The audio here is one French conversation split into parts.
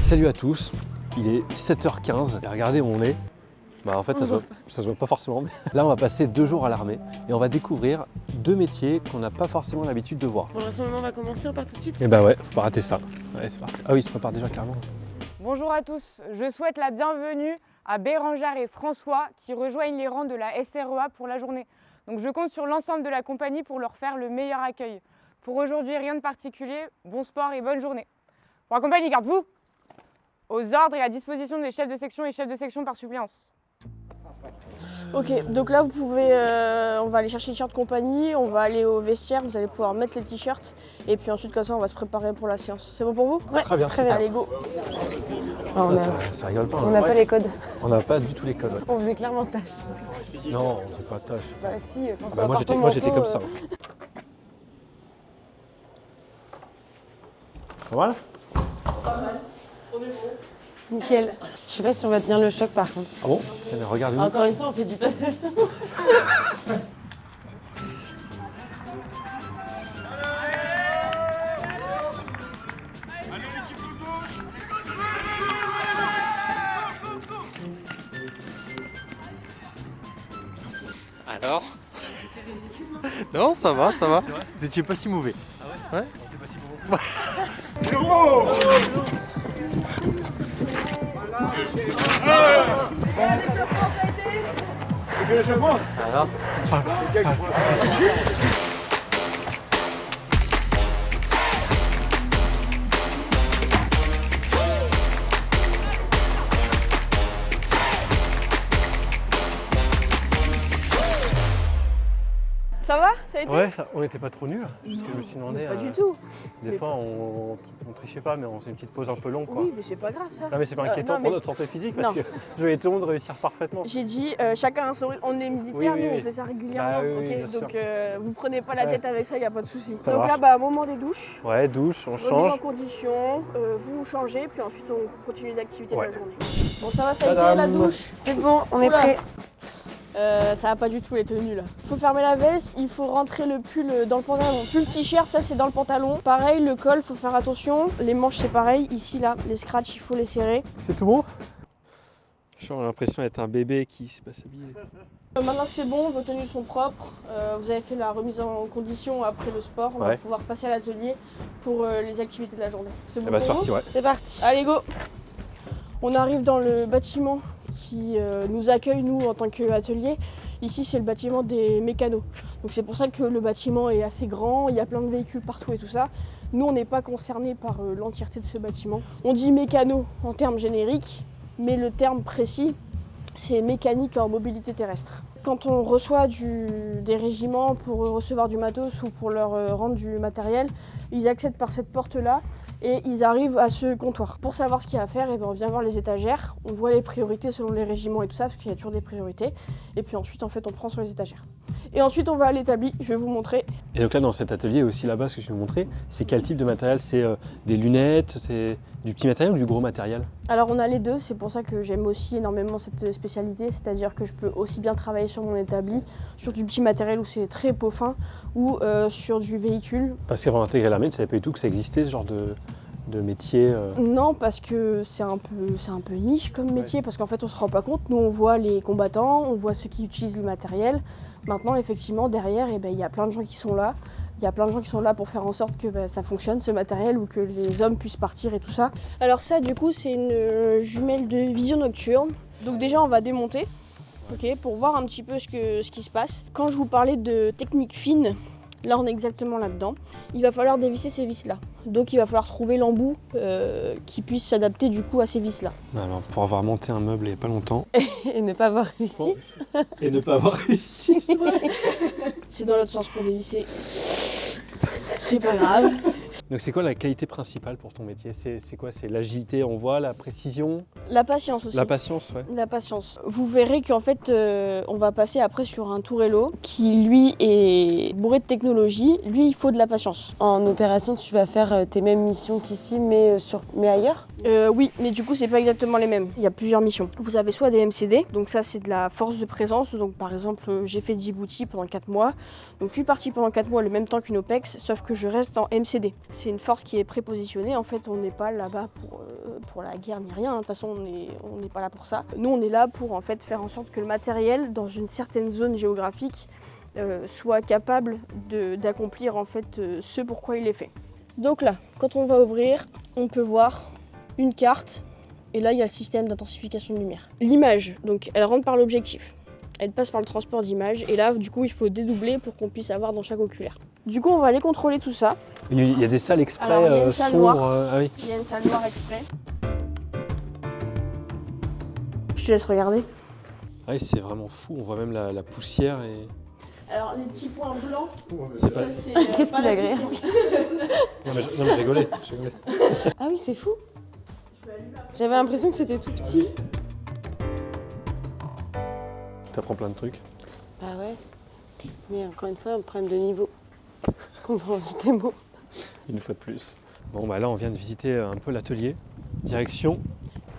Salut à tous, il est 7h15 et regardez où on est. Bah en fait ça se voit pas forcément, mais là on va passer 2 jours à l'armée et on va découvrir 2 métiers qu'on n'a pas forcément l'habitude de voir. Bon, le rassemblement va commencer, on part tout de suite. Et bah ouais, faut pas rater ça. Allez c'est parti. Ah oui, il se prépare déjà carrément. Bonjour à tous, je souhaite la bienvenue à Bérengère et François qui rejoignent les rangs de la SREA pour la journée. Donc je compte sur l'ensemble de la compagnie pour leur faire le meilleur accueil. Pour aujourd'hui, rien de particulier, bon sport et bonne journée. Pour la compagnie, garde-vous aux ordres et à disposition des chefs de section et chefs de section par suppléance. Ok, donc là vous pouvez, on va aller chercher les t-shirts compagnie, on va aller au vestiaire, vous allez pouvoir mettre les t-shirts et puis ensuite comme ça on va se préparer pour la séance. C'est bon pour vous? Ouais, très bien. Allez go. Ça rigole pas. On n'a pas les codes. On n'a pas du tout les codes. Ouais. On faisait clairement tâche. Non, on faisait pas de tâche. Bah si, François, Bah, moi j'étais comme ça. Voilà. Nickel. Je sais pas si on va tenir le choc par contre. Ah bon? Regarde-nous. Encore une fois, on fait du pas. Alors? Non, ça va, ça va. Vous étiez pas si mauvais. Ah ouais? Ouais. On était pas si mauvais. C'est que l'échauffement. Alors? Ça va? Ça a été? Ouais, on n'était pas trop nuls. Parce que je me suis demandé. Pas du tout. Des fois, on trichait pas, mais on faisait une petite pause un peu longue, quoi. Oui, mais c'est pas grave ça. Non, mais c'est pas inquiétant non, mais- pour notre santé physique parce Non. que je voyais tout le monde réussir parfaitement. J'ai dit chacun un sourire, on est militaire, Oui, nous oui. on fait ça régulièrement, Bah oui, ok? bien sûr. Donc vous prenez pas la tête avec ça, y a pas de souci. Ça Donc marche. là, bah, moment des douches. Ouais, douche, on Remise change. en condition, vous changez, puis ensuite on continue les activités Ouais. de la journée. Bon, ça va, ça a été Tadam. la douche? C'est bon, on est Oula. prêt. Ça va pas du tout les tenues là. Il faut fermer la veste, il faut rentrer le pull dans le pantalon. Pull t-shirt, ça c'est dans le pantalon. Pareil, le col, faut faire attention. Les manches c'est pareil, ici là, les scratchs, il faut les serrer. C'est tout bon? J'ai l'impression d'être un bébé qui sait pas s'habiller. Maintenant que c'est bon, vos tenues sont propres, vous avez fait la remise en condition après le sport, on va Ouais. pouvoir passer à l'atelier pour les activités de la journée. C'est bon Eh bah c'est pour parti, vous ouais. C'est parti. Allez go. On arrive dans le bâtiment qui nous accueille nous en tant qu'atelier. Ici c'est le bâtiment des mécanos. Donc c'est pour ça que le bâtiment est assez grand, il y a plein de véhicules partout et tout ça. Nous on n'est pas concernés par l'entièreté de ce bâtiment. On dit mécano en termes génériques, mais le terme précis c'est mécanique en mobilité terrestre. Quand on reçoit des régiments pour recevoir du matos ou pour leur rendre du matériel, ils accèdent par cette porte-là et ils arrivent à ce comptoir. Pour savoir ce qu'il y a à faire, on vient voir les étagères, on voit les priorités selon les régiments et tout ça, parce qu'il y a toujours des priorités. Et puis ensuite, en fait, on prend sur les étagères. Et ensuite, on va à l'établi, je vais vous montrer. Et donc là, dans cet atelier, aussi là-bas, ce que je vais vous montrer, c'est quel type de matériel? C'est des lunettes, c'est du petit matériel ou du gros matériel? Alors on a les deux, c'est pour ça que j'aime aussi énormément cette spécialité, c'est-à-dire que je peux aussi bien travailler sur mon établi, sur du petit matériel où c'est très peau fin, ou sur du véhicule. Parce qu'avant d'intégrer l'armée, tu savais pas du tout que ça existait, ce genre de métier. Non, parce que c'est un peu niche comme métier, parce qu'en fait on se rend pas compte. Nous on voit les combattants, on voit ceux qui utilisent le matériel. Maintenant effectivement derrière, il y a plein de gens qui sont là. Il y a plein de gens qui sont là pour faire en sorte que ça fonctionne ce matériel ou que les hommes puissent partir et tout ça. Alors ça du coup c'est une jumelle de vision nocturne. Donc déjà on va démonter, ok, pour voir un petit peu ce qui se passe. Quand je vous parlais de technique fine, là on est exactement là-dedans. Il va falloir dévisser ces vis-là. Donc il va falloir trouver l'embout qui puisse s'adapter du coup à ces vis-là. Alors, pour avoir monté un meuble il n'y a pas longtemps. Et ne pas avoir réussi. Et ne pas avoir réussi, c'est vrai. C'est dans l'autre sens pour dévisser. C'est pas grave. Donc c'est quoi la qualité principale pour ton métier? C'est quoi? C'est l'agilité en voie, la précision? La patience aussi. La patience, ouais. La patience. Vous verrez qu'en fait, on va passer après sur un tourello qui, lui, est bourré de technologie. Lui, il faut de la patience. En opération, tu vas faire tes mêmes missions qu'ici, mais ailleurs. Oui, mais du coup c'est pas exactement les mêmes. Il y a plusieurs missions. Vous avez soit des MCD, donc ça c'est de la force de présence. Donc par exemple j'ai fait Djibouti pendant 4 mois. Donc je suis partie pendant 4 mois le même temps qu'une OPEX, sauf que je reste en MCD. C'est une force qui est prépositionnée. En fait on n'est pas là-bas pour la guerre ni rien. De toute façon on n'est pas là pour ça. Nous on est là pour en fait faire en sorte que le matériel dans une certaine zone géographique soit capable d'accomplir en fait ce pourquoi il est fait. Donc là, quand on va ouvrir, on peut voir une carte, et là il y a le système d'intensification de lumière. L'image, donc elle rentre par l'objectif, elle passe par le transport d'image, et là du coup il faut dédoubler pour qu'on puisse avoir dans chaque oculaire. Du coup on va aller contrôler tout ça. Il y a des salles exprès Alors, il y a une salle sombres. noire. Ah oui. Il y a une salle noire exprès. Je te laisse regarder. Ah oui, c'est vraiment fou, on voit même la poussière et... Alors les petits points blancs, C'est ça pas... c'est... Qu'est-ce pas qu'il la a agréable. poussière. Non mais je rigolais. Ah oui, c'est fou. J'avais l'impression que c'était tout petit. T'apprends plein de trucs. Bah ouais. Mais encore une fois, un problème de niveau. Compréhension des mots. Une fois de plus. Bon bah là on vient de visiter un peu l'atelier. Direction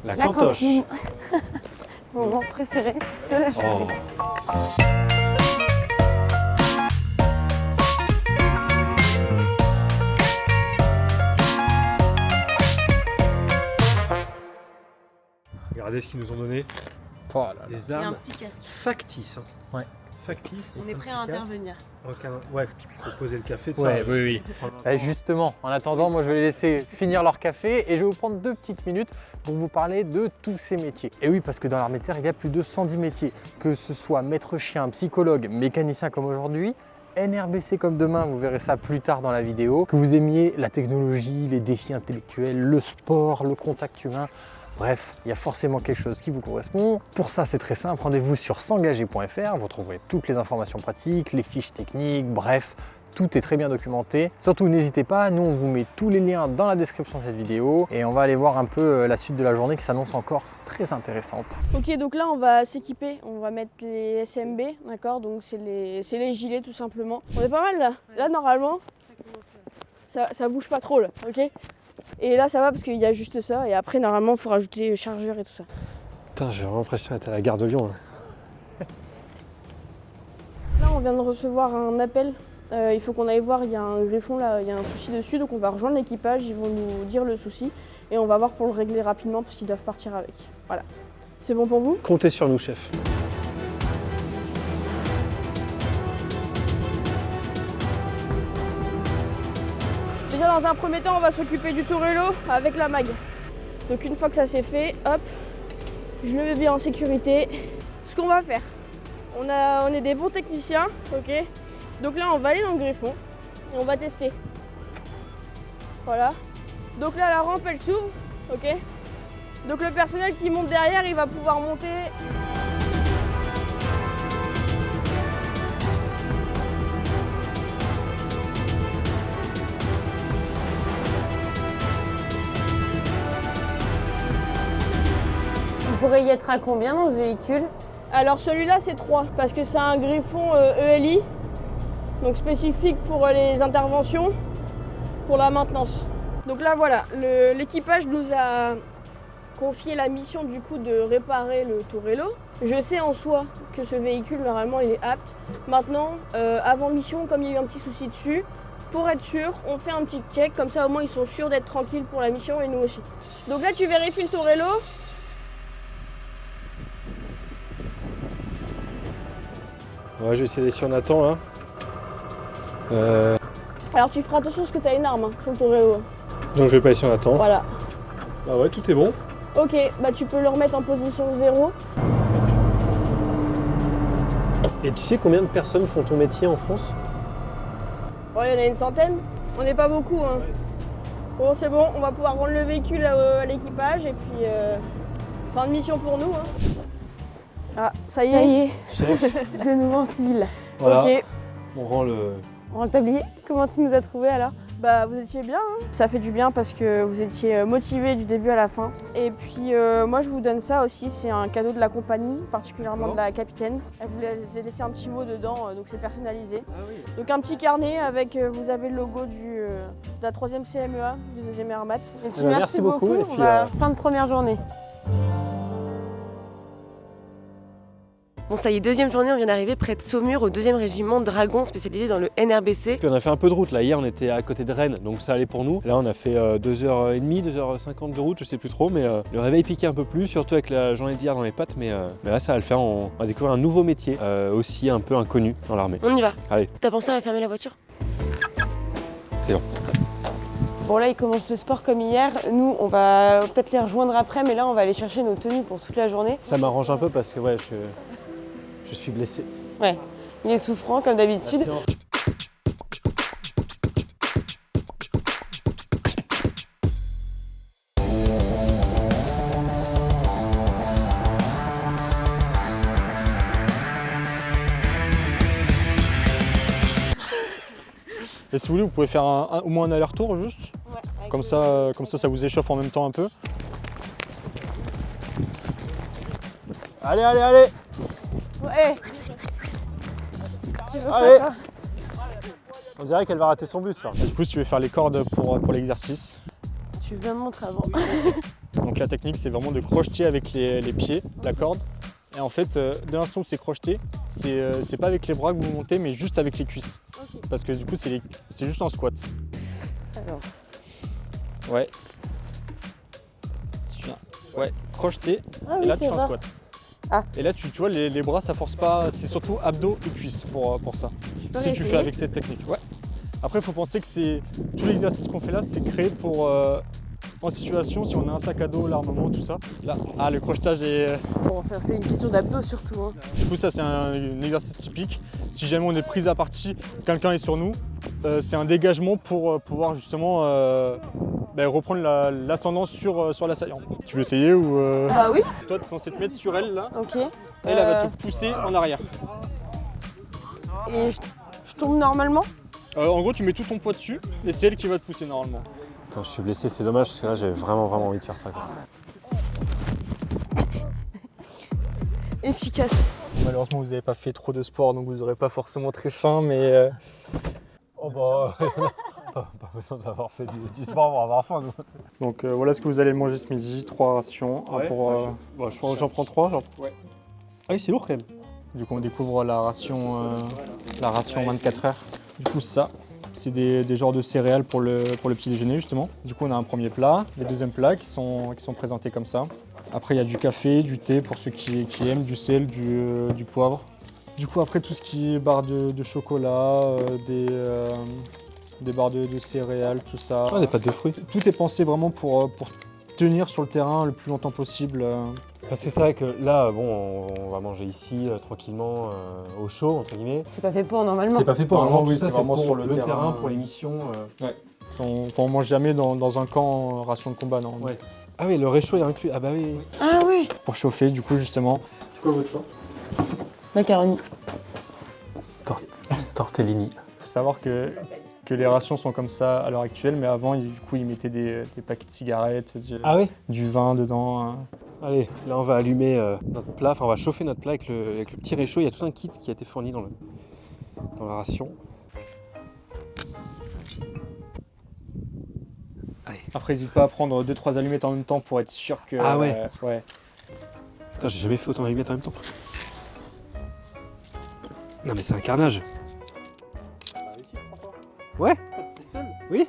la La cantoche. cantine. Mon moment préféré de la journée. Oh. Regardez ce qu'ils nous ont donné. Oh là là. Des Il y a un armes petit casque. factices. Ouais. Factices. On est un prêt petit à casque. intervenir. Ouais, faut poser le café, tout Ouais, ça. oui. Et justement, en attendant, moi je vais les laisser finir leur café et je vais vous prendre 2 petites minutes pour vous parler de tous ces métiers. Et oui, parce que dans l'armée de terre, il y a plus de 110 métiers, que ce soit maître chien, psychologue, mécanicien comme aujourd'hui, NRBC comme demain, vous verrez ça plus tard dans la vidéo, que vous aimiez la technologie, les défis intellectuels, le sport, le contact humain. Bref, il y a forcément quelque chose qui vous correspond. Pour ça, c'est très simple, rendez-vous sur s'engager.fr, vous trouverez toutes les informations pratiques, les fiches techniques, bref, tout est très bien documenté. Surtout, n'hésitez pas, nous on vous met tous les liens dans la description de cette vidéo et on va aller voir un peu la suite de la journée qui s'annonce encore très intéressante. Ok, donc là on va s'équiper, on va mettre les SMB, d'accord, donc c'est les gilets tout simplement. On est pas mal là. Là normalement, ça bouge pas trop là, ok. Et là ça va parce qu'il y a juste ça, et après normalement il faut rajouter le chargeur et tout ça. Putain, j'ai vraiment l'impression d'être à la gare de Lyon. Là on vient de recevoir un appel, il faut qu'on aille voir, il y a un griffon là, il y a un souci dessus, donc on va rejoindre l'équipage, ils vont nous dire le souci, et on va voir pour le régler rapidement parce qu'ils doivent partir avec. Voilà. C'est bon pour vous? Comptez sur nous, chef. Déjà dans un premier temps on va s'occuper du tourello avec la mag. Donc une fois que ça c'est fait, hop, je le mets bien en sécurité. Ce qu'on va faire, on est des bons techniciens, ok. Donc là on va aller dans le griffon et on va tester. Voilà. Donc là la rampe elle s'ouvre, ok. Donc le personnel qui monte derrière il va pouvoir monter. On pourrait y être à combien dans ce véhicule? Alors celui-là c'est 3 parce que c'est un griffon ELI, donc spécifique pour les interventions, pour la maintenance. Donc là voilà, l'équipage nous a confié la mission du coup de réparer le tourello. Je sais en soi que ce véhicule normalement il est apte. Maintenant, avant mission, comme il y a eu un petit souci dessus, pour être sûr, on fait un petit check, comme ça au moins ils sont sûrs d'être tranquilles pour la mission et nous aussi. Donc là tu vérifies le tourello. Ouais, je vais essayer d'aller sur Nathan là. Alors tu feras attention parce que tu as une arme sur le tourello. Donc je vais pas aller sur Nathan. Voilà. Ah ouais, tout est bon. Ok, bah tu peux le remettre en position 0. Et tu sais combien de personnes font ton métier en France? Bon, il y en a une centaine. On n'est pas beaucoup. Hein. Bon, c'est bon, on va pouvoir rendre le véhicule à l'équipage et puis fin de mission pour nous. Hein. Ah, ça y est. Ça y est, Chef, de nouveau en civil. voilà, Ok. on rend le... On rend le tablier. Comment tu nous as trouvé alors? Bah, vous étiez bien, hein. Ça fait du bien parce que vous étiez motivés du début à la fin. Et puis moi je vous donne ça aussi, c'est un cadeau de la compagnie, particulièrement de la capitaine. Elle vous a laissé un petit mot dedans, donc c'est personnalisé. Donc un petit carnet avec, vous avez le logo de la 3e CMEA, du 2e Air Mat. Et puis, Merci merci beaucoup, beaucoup. et On puis, va fin de première journée. Bon, ça y est, deuxième journée, on vient d'arriver près de Saumur au 2e régiment Dragon spécialisé dans le NRBC. Puis on a fait un peu de route là, hier on était à côté de Rennes, donc ça allait pour nous. Là on a fait 2h30, 2h50 de route, je sais plus trop, mais le réveil piquait un peu plus, surtout avec la journée d'hier dans les pattes, mais là ça va le faire, on va découvrir un nouveau métier, aussi un peu inconnu dans l'armée. On y va. Allez. T'as pensé à fermer la voiture? C'est bon. Bon là, il commence le sport comme hier. Nous, on va peut-être les rejoindre après, mais là, on va aller chercher nos tenues pour toute la journée. Ça m'arrange un peu parce que ouais, je suis blessé. Ouais, il est souffrant comme d'habitude. Et si vous voulez, vous pouvez faire au moins un aller-retour juste. Ouais, Comme ça, ça vous échauffe en même temps un peu. Allez, allez, allez! Ouais. Tu veux Allez. pas, toi? On dirait qu'elle va rater son bus là. Du coup, si tu veux faire les cordes pour l'exercice. Tu viens de montrer avant. Donc la technique, c'est vraiment de crocheter avec les pieds, la corde. Et en fait, dès l'instant où c'est crocheté, c'est pas avec les bras que vous montez, mais juste avec les cuisses. Ok. Parce que du coup, c'est juste en squat. Alors, Ouais. Tu viens. Ouais, crocheté. ah Et oui, là, tu c'est fais un vrai. squat. Ah. Et là, tu vois, les bras, ça force pas. C'est surtout abdos et cuisses pour ça. peux Si tu réessayer fais avec cette technique. Ouais. Après, il faut penser que tout l'exercice qu'on fait là, c'est créé pour en situation, si on a un sac à dos, l'armement, tout ça. Là, le crochetage est. Bon, enfin, c'est une question d'abdos surtout. Hein. Du coup, ça, c'est un exercice typique. Si jamais on est pris à partie, quelqu'un est sur nous, c'est un dégagement pour pouvoir justement reprendre l'ascendant sur l'assaillant. Tu veux essayer ou Bah oui. Toi, tu es censé te mettre sur elle là. Ok. Elle va te pousser en arrière. Et je tombe normalement? En gros, tu mets tout ton poids dessus et c'est elle qui va te pousser normalement. Attends, je suis blessé, c'est dommage parce que là j'ai vraiment envie de faire ça. Quoi. Efficace. Malheureusement, vous n'avez pas fait trop de sport, donc vous n'aurez pas forcément très faim, mais. Oh bah, pas besoin d'avoir fait du sport pour avoir faim. Nous. Donc voilà ce que vous allez manger ce midi, 3 rations. Je pense que j'en prends 3. Ouais. Ah oui, c'est lourd quand même. Du coup, on découvre la ration 24 heures. Du coup, ça, c'est des genres de céréales pour le petit déjeuner justement. Du coup, on a un premier plat, les deuxièmes plats qui sont présentés comme ça. Après, il y a du café, du thé pour ceux qui aiment, du sel, du poivre. Du coup, après, tout ce qui est barres de chocolat, des barres de céréales, tout ça. Ah, des pâtes de fruits. Tout est pensé vraiment pour tenir sur le terrain le plus longtemps possible. Parce que c'est vrai que là, bon, on va manger ici tranquillement au chaud, entre guillemets. C'est pas fait pour normalement. C'est pas fait pour Normalement, normalement, oui, c'est vraiment pour sur le terrain, pour les missions. On mange jamais dans un camp ration de combat, non. Ouais. Ah oui, le réchaud est inclus. Ah bah oui. Ah oui. Pour chauffer, du coup, justement. C'est quoi votre choix? Macaroni. Tortellini. Il faut savoir que les rations sont comme ça à l'heure actuelle, mais avant, du coup, ils mettaient des paquets de cigarettes, Ah oui. du vin dedans. Allez, là on va allumer notre plat, enfin on va chauffer notre plat avec le petit réchaud. Il y a tout un kit qui a été fourni dans la ration. Allez. Après, n'hésite pas à prendre 2-3 allumettes en même temps pour être sûr que. Ah ouais. Ouais. Putain, j'ai jamais fait autant d'allumettes en même temps. Non mais c'est un carnage. Ouais. Oui.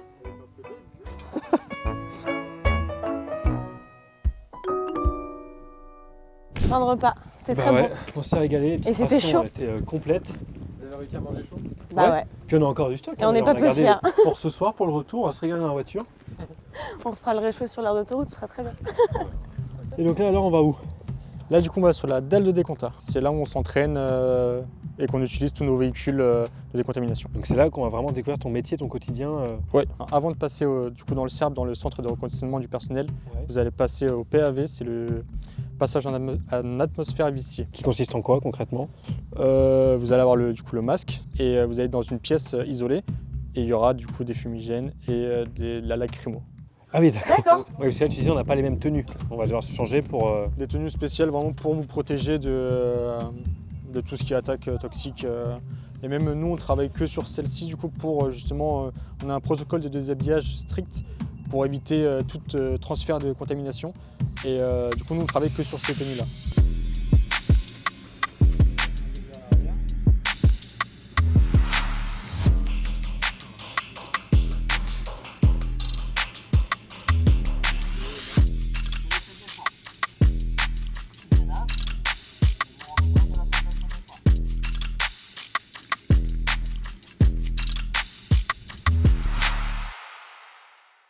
Fin de repas. C'était Bah très ouais, bon. on s'est régalé. Et c'était chaud. Elle était complète. Vous avez réussi à manger chaud? Bah ouais. Puis on a encore du stock. Et on n'est pas a peu gardé fiers. Pour ce soir, pour le retour, on va se régaler dans la voiture. On fera le réchaud sur l'aire d'autoroute, ce sera très bien. Et donc là, alors on va où? Là, du coup, on va sur la dalle de décompteur. C'est là où on s'entraîne et qu'on utilise tous nos véhicules de décontamination. Donc c'est là qu'on va vraiment découvrir ton métier, ton quotidien. Ouais. Avant de passer du coup dans le CERP, dans le centre de reconditionnement du personnel, Ouais. vous allez passer au PAV, c'est le passage en atmosphère viciée. Qui consiste en quoi concrètement? Vous allez avoir du coup le masque et vous allez être dans une pièce isolée et il y aura du coup des fumigènes et de la lacrymo. Ah oui, d'accord. D'accord. Oui, parce que là, tu disais, on n'a pas les mêmes tenues. On va devoir se changer pour... Des tenues spéciales vraiment pour vous protéger de tout ce qui est attaque toxique. Et même nous, on travaille que sur celle-ci du coup pour justement, on a un protocole de déshabillage strict pour éviter tout transfert de contamination. Et du coup, nous, on travaille que sur ces tenues-là.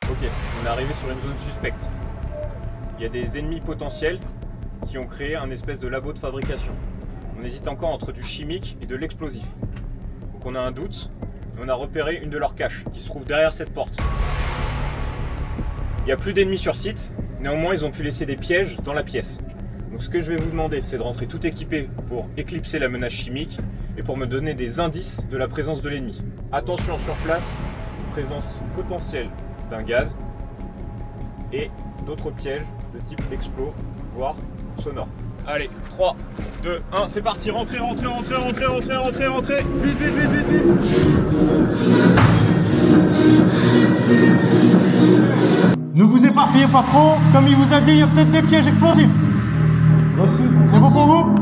Ok, on est arrivé sur une zone suspecte. Il y a des ennemis potentiels qui ont créé un espèce de labo de fabrication. On hésite encore entre du chimique et de l'explosif. Donc on a un doute, et on a repéré une de leurs caches qui se trouve derrière cette porte. Il n'y a plus d'ennemis sur site, néanmoins ils ont pu laisser des pièges dans la pièce. Donc ce que je vais vous demander, c'est de rentrer tout équipé pour éclipser la menace chimique et pour me donner des indices de la présence de l'ennemi. Attention sur place, présence potentielle d'un gaz et d'autres pièges de type explos, voire sonore. Allez, 3, 2, 1, c'est parti, rentrez, rentrez, rentrez, rentrez, rentrez, rentrez, rentrez, vite, vite, vite, vite, vite. Ne vous éparpillez pas trop, comme il vous a dit, il y a peut-être des pièges explosifs. C'est bon pour vous?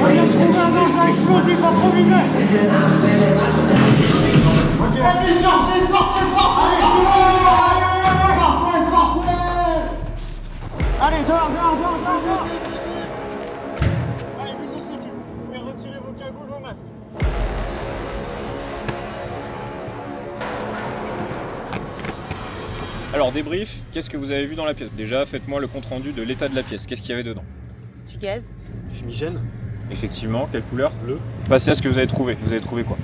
On vient de trouver un engin explosif improvisé. Allez, sortez, sortez, sortez. Allez, dehors, dehors, dehors, dehors, dehors. Allez, plutôt sécu. Vous pouvez retirer vos cagoules, vos masques. Alors débrief, qu'est-ce que vous avez vu dans la pièce? Déjà, faites-moi le compte rendu de l'état de la pièce. Qu'est-ce qu'il y avait dedans? Du gaz. Fumigène. Effectivement, quelle couleur? Bleu. Passez à ce que vous avez trouvé. Vous avez trouvé quoi?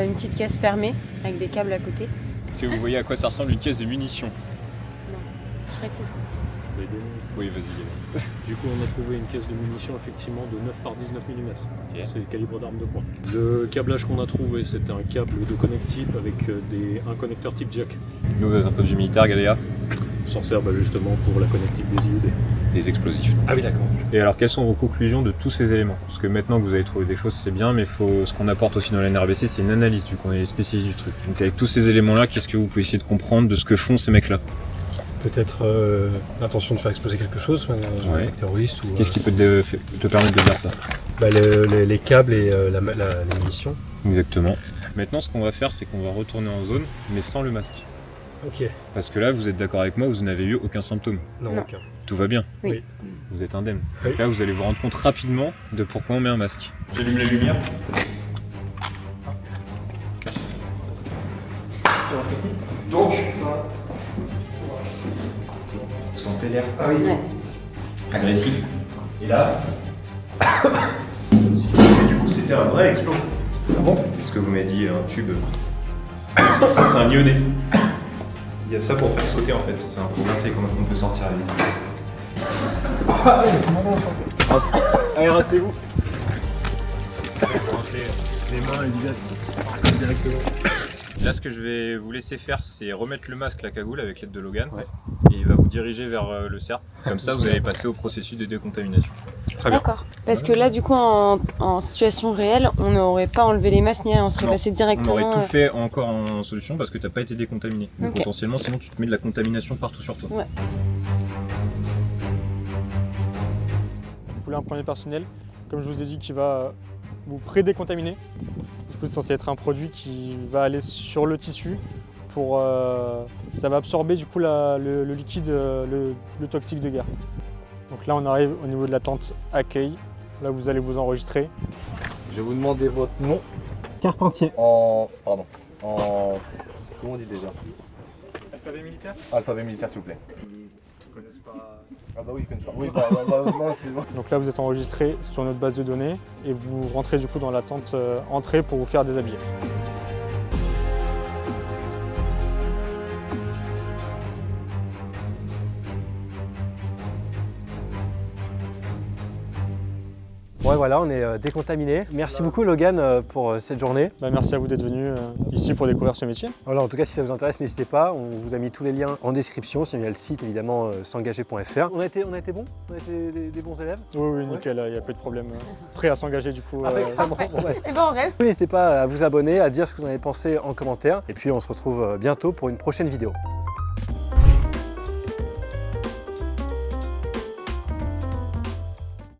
Une petite caisse fermée avec des câbles à côté. Est-ce que vous voyez à quoi ça ressemble une caisse de munitions? Je crois que c'est ça. Oui, vas-y. Du coup, on a trouvé une caisse de munitions effectivement de 9 par 19 mm. Ok. C'est le calibre d'arme de poing. Le câblage qu'on a trouvé, c'était un câble de connect type avec un connecteur type jack. Nous, vous êtes un peu du militaire, Galéa. On s'en sert justement pour la connectique des IUD. Des explosifs. Ah oui, d'accord. Et alors, quelles sont vos conclusions de tous ces éléments? Parce que maintenant que vous avez trouvé des choses, c'est bien, mais ce qu'on apporte aussi dans l'NRBC, c'est une analyse, vu qu'on est les spécialistes du truc. Donc avec tous ces éléments-là, qu'est-ce que vous pouvez essayer de comprendre de ce que font ces mecs-là? Peut-être l'intention de faire exploser quelque chose, un Ouais. attaque terroriste ou Qu'est-ce qui peut te permettre de dire ça? les câbles et la munition. Exactement. Maintenant, ce qu'on va faire, c'est qu'on va retourner en zone, mais sans le masque. Ok. Parce que là, vous êtes d'accord avec moi, vous n'avez eu aucun symptôme. Non, Non. aucun. Tout va bien. Oui. Vous êtes indemne. Oui. Donc là, vous allez vous rendre compte rapidement de pourquoi on met un masque. J'allume la lumière. Donc, vous sentez l'air Ouais. agressif. Et là, Et du coup, c'était un vrai explos. ah bon? Parce que vous m'avez dit un tube. Ça, c'est un iodé. Il y a ça pour faire sauter en fait. C'est un pour monter comment on peut sortir la visite. Allez, rassez-vous. Les mains et visage directement. Là, ce que je vais vous laisser faire, c'est remettre le masque, la cagoule, avec l'aide de Logan. Ouais. Et il va vous diriger vers le cercle. Comme ça, vous allez passer au processus de décontamination. Très bien. D'accord. Parce que là, du coup, en situation réelle, on n'aurait pas enlevé les masques ni rien, on serait Non, passé On directement. aurait tout fait encore en solution parce que t'as pas été décontaminé. Donc Ok. potentiellement, sinon tu te mets de la contamination partout sur toi. Ouais. Du coup, là, un premier personnel, comme je vous ai dit, qui va vous pré-décontaminer. Du coup, c'est censé être un produit qui va aller sur le tissu pour. Ça va absorber du coup le liquide, le toxique de guerre. Donc là, on arrive au niveau de la tente accueil. Là, vous allez vous enregistrer. Je vais vous demander votre nom Carpentier. en. Pardon. En. Comment on dit déjà? Alphabet militaire? Alphabet militaire, s'il vous plaît. Ils connaissent pas. Ah bah oui, ils connaissent pas. Oui, non, excusez-moi. Donc là, vous êtes enregistré sur notre base de données et vous rentrez du coup dans la tente entrée pour vous faire déshabiller. Bon, et voilà, on est décontaminé. Merci beaucoup Logan pour cette journée. Bah, merci à vous d'être venu ici pour découvrir ce métier. Voilà, en tout cas, si ça vous intéresse, n'hésitez pas. On vous a mis tous les liens en description. Sinon, il y a le site évidemment s'engager.fr. On a été bons? On a été des bons élèves? Oui, nickel, il n'y a pas de problème. Prêt à s'engager du coup. Et ben on reste. N'hésitez pas à vous abonner, à dire ce que vous en avez pensé en commentaire. Et puis, on se retrouve bientôt pour une prochaine vidéo.